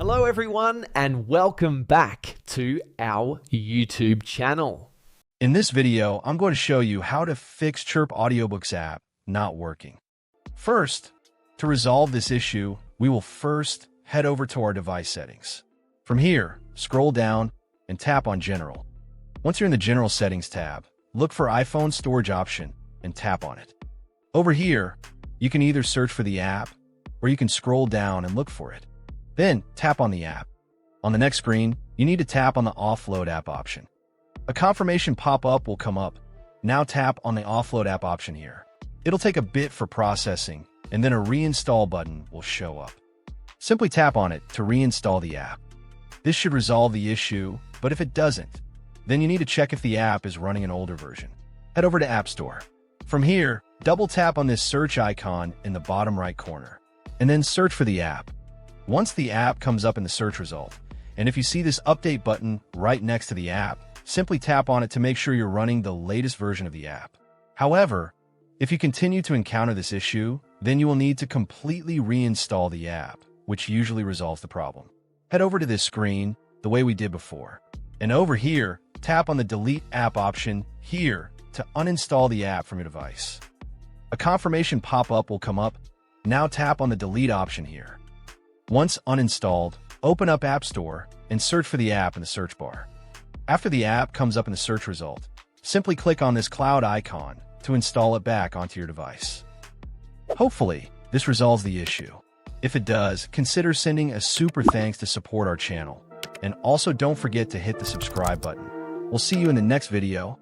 Hello everyone and welcome back to our YouTube channel. In this video, I'm going to show you how to fix Chirp Audiobooks app not working. First, to resolve this issue, we will first head over to our device settings. From here, scroll down and tap on General. Once you're in the General Settings tab, look for iPhone Storage option and tap on it. Over here, you can either search for the app or you can scroll down and look for it. Then tap on the app. On the next screen, you need to tap on the Offload app option. A confirmation pop-up will come up. Now tap on the Offload app option here. It'll take a bit for processing, and then a reinstall button will show up. Simply tap on it to reinstall the app. This should resolve the issue, but if it doesn't, then you need to check if the app is running an older version. Head over to App Store. From here, double tap on this search icon in the bottom right corner, and then search for the app. Once the app comes up in the search result, and if you see this update button right next to the app, simply tap on it to make sure you're running the latest version of the app. However, if you continue to encounter this issue, then you will need to completely reinstall the app, which usually resolves the problem. Head over to this screen the way we did before, and over here, tap on the Delete App option here to uninstall the app from your device. A confirmation pop-up will come up. Now tap on the Delete option here. Once uninstalled, open up App Store and search for the app in the search bar. After the app comes up in the search result, simply click on this cloud icon to install it back onto your device. Hopefully, this resolves the issue. If it does, consider sending a super thanks to support our channel. And also don't forget to hit the subscribe button. We'll see you in the next video.